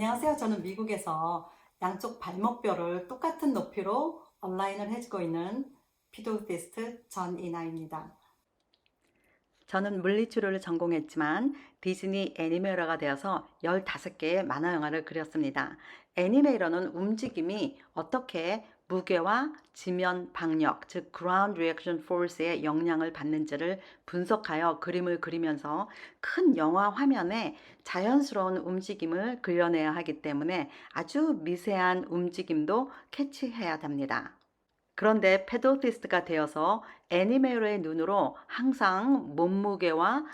안녕하세요. 저는 미국에서 양쪽 발목뼈를 똑같은 높이로 얼라인을 해주고 있는 피도테스트 전이나입니다. 저는 물리치료를 전공했지만 디즈니 애니메이터가 되어서 15개의 만화 영화를 그렸습니다. 애니메이터는 움직임이 어떻게 무게와 지면 박력, 즉 Ground Reaction Force의 영향을 받는지를 분석하여 그림을 그리면서 큰 영화 화면에 자연스러운 움직임을 그려내야 하기 때문에 아주 미세한 움직임도 캐치해야 됩니다. 그런데 패들리스트가 되어서 애니메이터의 눈으로 항상 몸무게와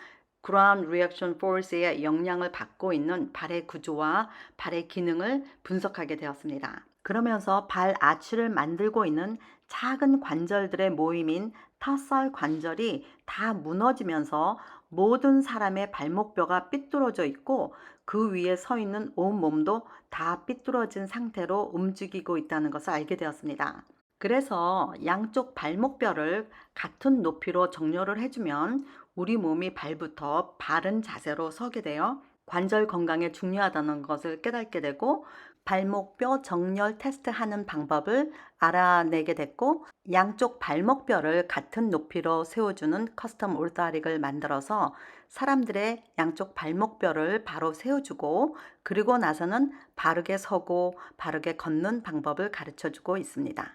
Ground Reaction Force의 영향을 받고 있는 발의 구조와 발의 기능을 분석하게 되었습니다. 그러면서 발 아치를 만들고 있는 작은 관절들의 모임인 타살 관절이 다 무너지면서 모든 사람의 발목뼈가 삐뚤어져 있고 그 위에 서 있는 온 몸도 다 삐뚤어진 상태로 움직이고 있다는 것을 알게 되었습니다. 그래서 양쪽 발목뼈를 같은 높이로 정렬을 해주면 우리 몸이 발부터 바른 자세로 서게 되어 관절 건강에 중요하다는 것을 깨닫게 되고 발목뼈 정렬 테스트하는 방법을 알아내게 됐고 양쪽 발목뼈를 같은 높이로 세워주는 커스텀 올다릭을 만들어서 사람들의 양쪽 발목뼈를 바로 세워주고 그리고 나서는 바르게 서고 바르게 걷는 방법을 가르쳐주고 있습니다.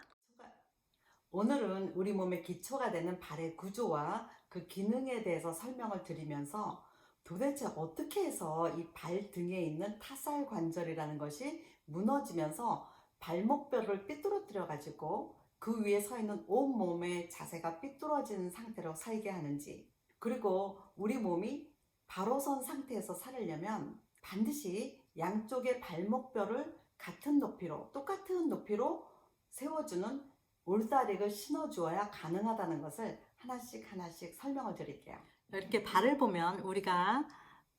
오늘은 우리 몸의 기초가 되는 발의 구조와 그 기능에 대해서 설명을 드리면서 도대체 어떻게 해서 이 발등에 있는 타살 관절이라는 것이 무너지면서 발목뼈를 삐뚤어뜨려 가지고 그 위에 서 있는 온 몸의 자세가 삐뚤어진 상태로 서게 하는지, 그리고 우리 몸이 바로 선 상태에서 살려면 반드시 양쪽의 발목뼈를 같은 높이로, 똑같은 높이로 세워주는 올다릭을 신어주어야 가능하다는 것을 하나씩 하나씩 설명을 드릴게요. 이렇게 발을 보면 우리가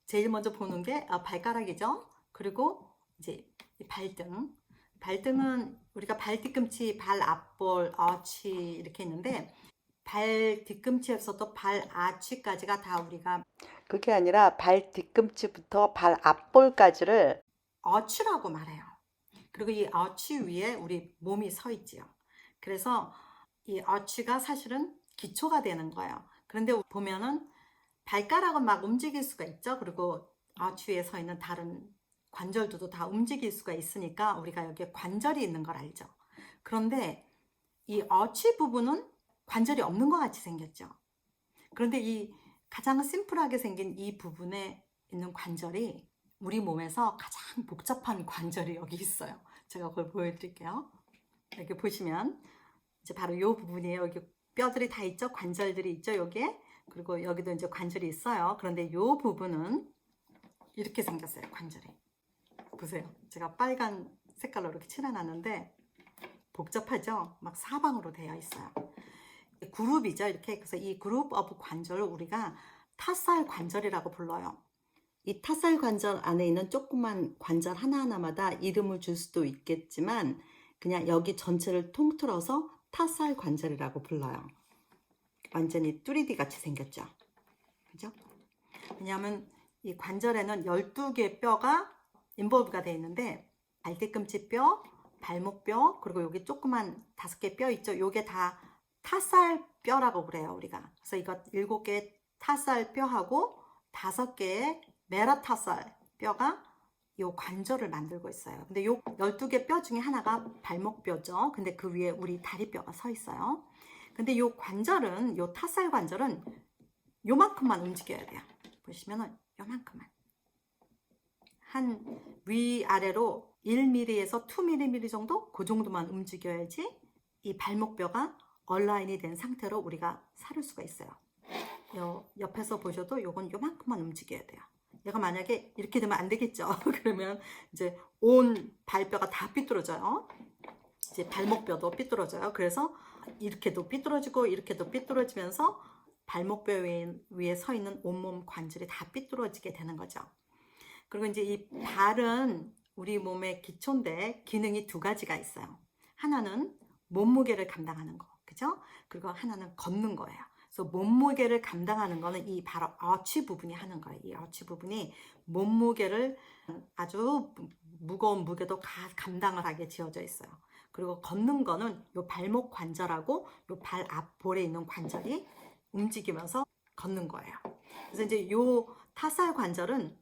제일 먼저 보는 게 발가락이죠. 그리고 이제 발등. 발등은 우리가 발 뒤꿈치, 발 앞볼, 아치 이렇게 있는데 발 뒤꿈치에서도 발 아치까지가 다 우리가 그게 아니라 발 뒤꿈치부터 발 앞볼까지를 아치라고 말해요. 그리고 이 아치 위에 우리 몸이 서 있지요. 그래서 이 아치가 사실은 기초가 되는 거예요. 그런데 보면은 발가락은 막 움직일 수가 있죠. 그리고 아치 위에 서 있는 다른 관절들도 다 움직일 수가 있으니까 우리가 여기에 관절이 있는 걸 알죠. 그런데 이 아치 부분은 관절이 없는 것 같이 생겼죠. 그런데 이 가장 심플하게 생긴 이 부분에 있는 관절이 우리 몸에서 가장 복잡한 관절이 여기 있어요. 제가 그걸 보여드릴게요. 이렇게 보시면 이제 바로 이 부분이에요. 여기 뼈들이 다 있죠. 관절들이 있죠. 여기에. 그리고 여기도 이제 관절이 있어요. 그런데 이 부분은 이렇게 생겼어요. 관절이. 보세요. 제가 빨간 색깔로 이렇게 칠해놨는데 복잡하죠? 막 사방으로 되어 있어요. 그룹이죠. 이렇게. 그래서 이 그룹 오브 관절을 우리가 타살 관절이라고 불러요. 이 타살 관절 안에 있는 조그만 관절 하나하나마다 이름을 줄 수도 있겠지만 그냥 여기 전체를 통틀어서 타살 관절이라고 불러요. 완전히 3D 같이 생겼죠. 그죠? 왜냐하면 이 관절에는 12개 뼈가 인볼브가 되어 있는데 발뒤꿈치 뼈, 발목뼈, 그리고 여기 조그만 5개 뼈 있죠. 요게 다 타살 뼈라고 그래요, 우리가. 그래서 이거 7개 타살 뼈하고 5개의 메타타살 뼈가 이 관절을 만들고 있어요. 근데 요 12개 뼈 중에 하나가 발목뼈죠. 근데 그 위에 우리 다리뼈가 서 있어요. 근데 요 관절은, 요 타살 관절은 요만큼만 움직여야 돼요. 보시면은 요만큼만. 한 위아래로 1mm에서 2mm 정도? 그 정도만 움직여야지 이 발목뼈가 얼라인이 된 상태로 우리가 살을 수가 있어요. 옆에서 보셔도 요건 요만큼만 움직여야 돼요. 얘가 만약에 이렇게 되면 안 되겠죠. 그러면 이제 온 발뼈가 다 삐뚤어져요. 이제 발목뼈도 삐뚤어져요. 그래서 이렇게도 삐뚤어지고 이렇게도 삐뚤어지면서 발목뼈 위에 서 있는 온몸 관절이 다 삐뚤어지게 되는 거죠. 그리고 이제 이 발은 우리 몸의 기초인데 기능이 2가지가 있어요. 하나는 몸무게를 감당하는 거, 그죠? 그리고 하나는 걷는 거예요. 그래서 몸무게를 감당하는 거는 이 바로 아치 부분이 하는 거예요. 이 아치 부분이 몸무게를 아주 무거운 무게도 감당을 하게 지어져 있어요. 그리고 걷는 거는 요 발목 관절하고 요 발 앞볼에 있는 관절이 움직이면서 걷는 거예요. 그래서 이제 요 타살 관절은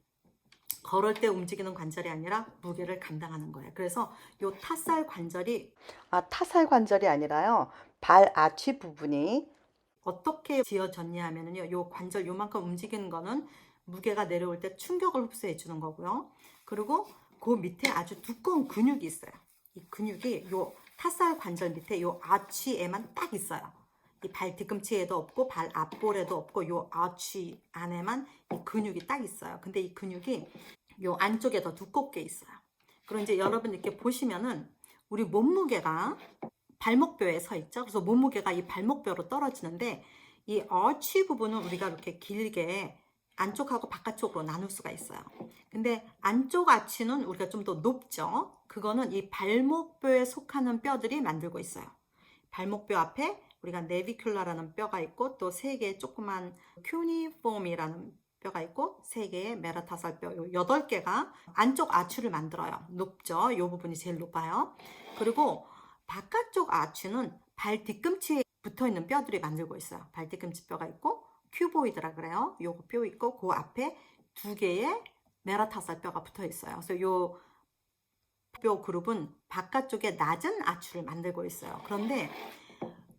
걸을 때 움직이는 관절이 아니라 무게를 감당하는 거예요. 그래서 요 타살 관절이 타살 관절이 아니라요. 발 아치 부분이 어떻게 지어졌냐 하면요. 요 관절 요만큼 움직이는 거는 무게가 내려올 때 충격을 흡수해 주는 거고요. 그리고 그 밑에 아주 두꺼운 근육이 있어요. 이 근육이 요 타살 관절 밑에 요 아치에만 딱 있어요. 이 발 뒤꿈치에도 없고 발 앞볼에도 없고 요 아치 안에만 이 근육이 딱 있어요. 근데 이 근육이 요 안쪽에 더 두껍게 있어요. 그리고 이제 여러분 이렇게 보시면은 우리 몸무게가 발목뼈에 서 있죠. 그래서 몸무게가 이 발목뼈로 떨어지는데 이 어치 부분은 우리가 이렇게 길게 안쪽하고 바깥쪽으로 나눌 수가 있어요. 근데 안쪽 아치는 우리가 좀 더 높죠. 그거는 이 발목뼈에 속하는 뼈들이 만들고 있어요. 발목뼈 앞에 우리가 네비큘라라는 뼈가 있고 또 세 개의 조그만 큐니폼이라는 뼈가 있고 세 개의 메타타살 뼈, 요 8개가 안쪽 아치를 만들어요. 높죠. 이 부분이 제일 높아요. 그리고 바깥쪽 아치는 발 뒤꿈치에 붙어 있는 뼈들이 만들고 있어요. 발 뒤꿈치 뼈가 있고 큐보이드라 그래요. 요거 뼈 있고 그 앞에 2개의 메타타살 뼈가 붙어 있어요. 그래서 요 뼈 그룹은 바깥쪽에 낮은 아치를 만들고 있어요. 그런데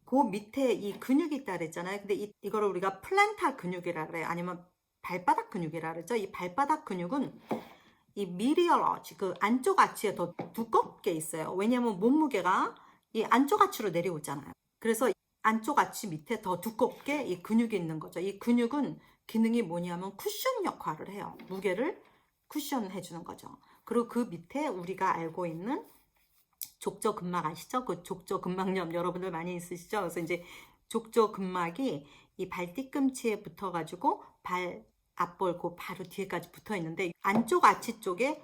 그 밑에 이 근육이 있다 그랬잖아요. 근데 이거를 우리가 플란타 근육이라 그래요. 아니면 발바닥 근육이라 그러죠. 이 발바닥 근육은 이 미디얼 아치, 그 안쪽 아치에 더 두껍게 있어요. 왜냐하면 몸무게가 이 안쪽 아치로 내려오잖아요. 그래서 안쪽 아치 밑에 더 두껍게 이 근육이 있는 거죠. 이 근육은 기능이 뭐냐면 쿠션 역할을 해요. 무게를 쿠션 해주는 거죠. 그리고 그 밑에 우리가 알고 있는 족저근막 아시죠? 그 족저근막염 여러분들 많이 있으시죠? 그래서 이제 족저근막이 이 발 뒤꿈치에 붙어가지고 발 앞볼 그 바로 뒤에까지 붙어 있는데 안쪽 아치 쪽에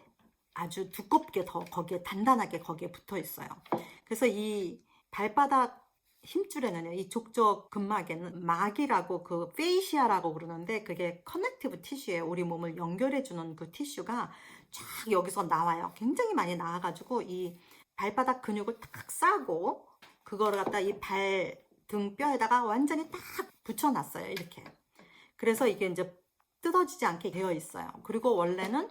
아주 두껍게 더 거기에 단단하게 거기에 붙어 있어요. 그래서 이 발바닥 힘줄에는요, 이 족저근막에는 막이라고 그 페이시아라고 그러는데 그게 커넥티브 티슈예요. 우리 몸을 연결해주는 그 티슈가 쫙 여기서 나와요. 굉장히 많이 나와가지고 이 발바닥 근육을 딱 싸고 그거를 갖다 이 발 등 뼈에다가 완전히 딱 붙여놨어요. 이렇게. 그래서 이게 이제 뜯어지지 않게 되어 있어요. 그리고 원래는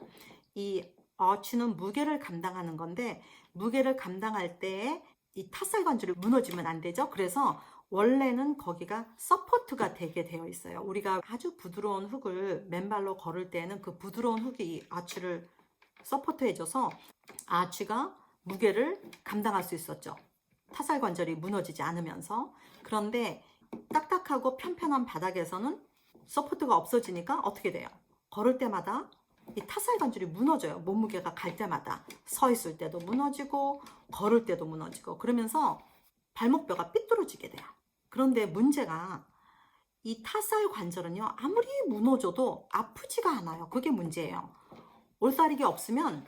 이 어치는 무게를 감당하는 건데 무게를 감당할 때에 이 타살 관절이 무너지면 안 되죠. 그래서 원래는 거기가 서포트가 되게 되어 있어요. 우리가 아주 부드러운 흙을 맨발로 걸을 때는 그 부드러운 흙이 이 아치를 서포트해줘서 아치가 무게를 감당할 수 있었죠. 타살 관절이 무너지지 않으면서. 그런데 딱딱하고 편편한 바닥에서는 서포트가 없어지니까 어떻게 돼요? 걸을 때마다 이 타살 관절이 무너져요. 몸무게가 갈 때마다. 서 있을 때도 무너지고 걸을 때도 무너지고 그러면서 발목뼈가 삐뚤어지게 돼요. 그런데 문제가 이 타살 관절은요, 아무리 무너져도 아프지가 않아요. 그게 문제예요. 올다리기 없으면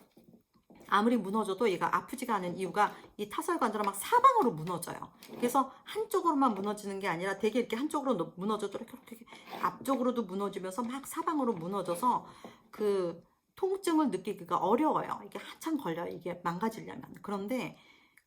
아무리 무너져도 얘가 아프지가 않은 이유가 이 타살 관절은 막 사방으로 무너져요. 그래서 한쪽으로만 무너지는 게 아니라 되게 이렇게 한쪽으로 무너져도 이렇게 앞쪽으로도 무너지면서 막 사방으로 무너져서 그 통증을 느끼기가 어려워요. 이게 한참 걸려요. 이게 망가지려면. 그런데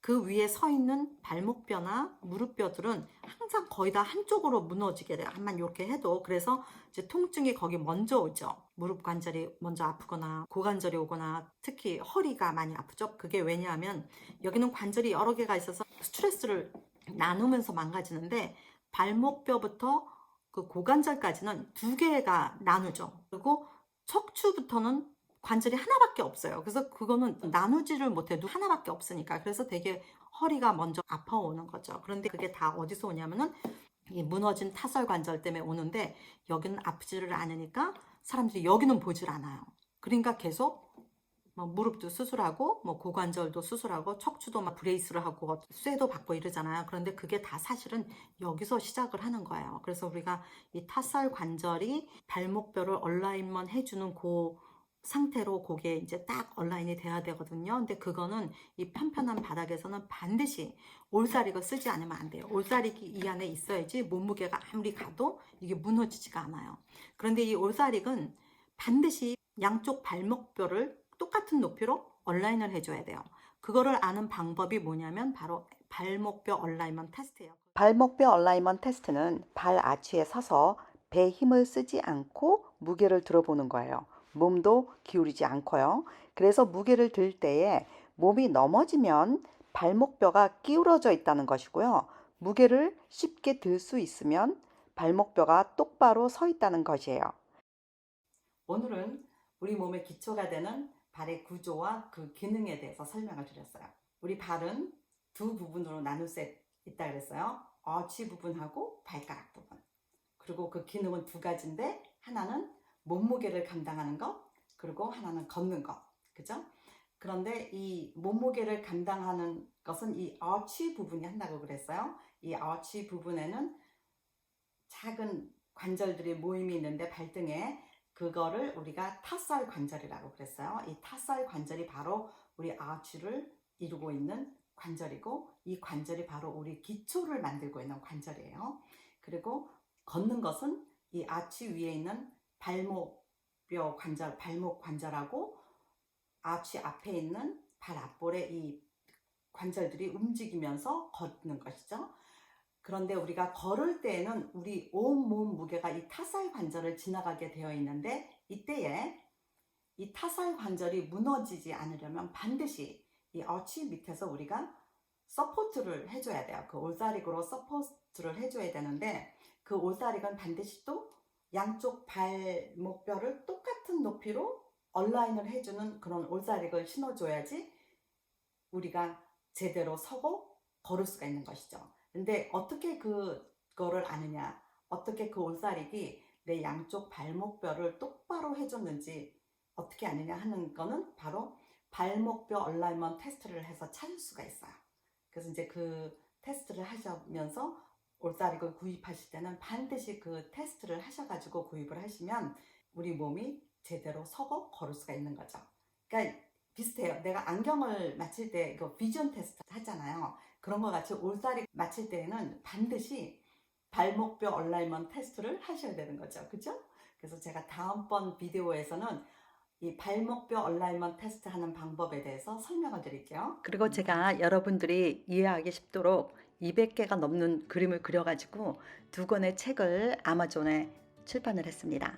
그 위에 서 있는 발목뼈나 무릎뼈들은 항상 거의 다 한쪽으로 무너지게 돼요. 한만 이렇게 해도. 그래서 이제 통증이 거기 먼저 오죠. 무릎 관절이 먼저 아프거나 고관절이 오거나 특히 허리가 많이 아프죠. 그게 왜냐하면 여기는 관절이 여러 개가 있어서 스트레스를 나누면서 망가지는데 발목뼈부터 그 고관절까지는 2개가 나누죠. 그리고 척추부터는 관절이 하나밖에 없어요. 그래서 그거는 나누지를 못해도 하나밖에 없으니까. 그래서 되게 허리가 먼저 아파오는 거죠. 그런데 그게 다 어디서 오냐면은 이 무너진 타설 관절 때문에 오는데 여기는 아프지를 않으니까 사람들이 여기는 보질 않아요. 그러니까 계속 뭐 무릎도 수술하고 뭐 고관절도 수술하고 척추도 막 브레이스를 하고 쇠도 받고 이러잖아요. 그런데 그게 다 사실은 여기서 시작을 하는 거예요. 그래서 우리가 이 타설 관절이 발목뼈를 얼라인먼 해주는 그 상태로 그게 이제 딱 얼라인이 돼야 되거든요. 근데 그거는 이 편편한 바닥에서는 반드시 올사릭을 쓰지 않으면 안 돼요. 올사릭이 이 안에 있어야지 몸무게가 아무리 가도 이게 무너지지가 않아요. 그런데 이 올사릭은 반드시 양쪽 발목뼈를 똑같은 높이로 얼라인을 해줘야 돼요. 그거를 아는 방법이 뭐냐면 바로 발목뼈 얼라인먼트 테스트예요. 발목뼈 얼라인먼트 테스트는 발 아치에 서서 배에 힘을 쓰지 않고 무게를 들어보는 거예요. 몸도 기울이지 않고요. 그래서 무게를 들 때에 몸이 넘어지면 발목뼈가 기울어져 있다는 것이고요. 무게를 쉽게 들 수 있으면 발목뼈가 똑바로 서 있다는 것이에요. 오늘은 우리 몸의 기초가 되는 발의 구조와 그 기능에 대해서 설명을 드렸어요. 우리 발은 두 부분으로 나눌 수 있다 그랬어요. 어치 부분하고 발가락 부분. 그리고 그 기능은 두 가지인데 하나는 몸무게를 감당하는 것, 그리고 하나는 걷는 것. 그죠? 그런데 이 몸무게를 감당하는 것은 이 어치 부분이 한다고 그랬어요. 이 어치 부분에는 작은 관절들이 모임이 있는데 발등에 그거를 우리가 타살 관절이라고 그랬어요. 이 타살 관절이 바로 우리 아치를 이루고 있는 관절이고 이 관절이 바로 우리 기초를 만들고 있는 관절이에요. 그리고 걷는 것은 이 아치 위에 있는 발목뼈 관절, 발목 관절하고 아치 앞에 있는 발 앞볼의 이 관절들이 움직이면서 걷는 것이죠. 그런데 우리가 걸을 때에는 우리 온몸 무게가 이 타살 관절을 지나가게 되어 있는데 이때에 이 타살 관절이 무너지지 않으려면 반드시 이 어치 밑에서 우리가 서포트를 해줘야 돼요. 그 올사릭으로 서포트를 해줘야 되는데 그 올사릭은 반드시 또 양쪽 발목뼈를 똑같은 높이로 얼라인을 해주는 그런 올사릭을 신어줘야지 우리가 제대로 서고 걸을 수가 있는 것이죠. 근데 어떻게 그거를 아느냐, 어떻게 그 올사릭이 내 양쪽 발목뼈를 똑바로 해줬는지 어떻게 아느냐 하는 거는 바로 발목뼈 얼라인먼트 테스트를 해서 찾을 수가 있어요. 그래서 이제 그 테스트를 하시면서 올사릭을 구입하실 때는 반드시 그 테스트를 하셔가지고 구입을 하시면 우리 몸이 제대로 서고 걸을 수가 있는 거죠. 그러니까 비슷해요. 내가 안경을 맞힐 때 이거 비전 테스트 하잖아요. 그런 것 같이 올사리 맞힐 때에는 반드시 발목뼈 얼라인먼트 테스트를 하셔야 되는 거죠. 그죠? 그래서 제가 다음번 비디오에서는 이 발목뼈 얼라인먼트 테스트 하는 방법에 대해서 설명을 드릴게요. 그리고 제가 여러분들이 이해하기 쉽도록 200개가 넘는 그림을 그려가지고 2권의 책을 아마존에 출판을 했습니다.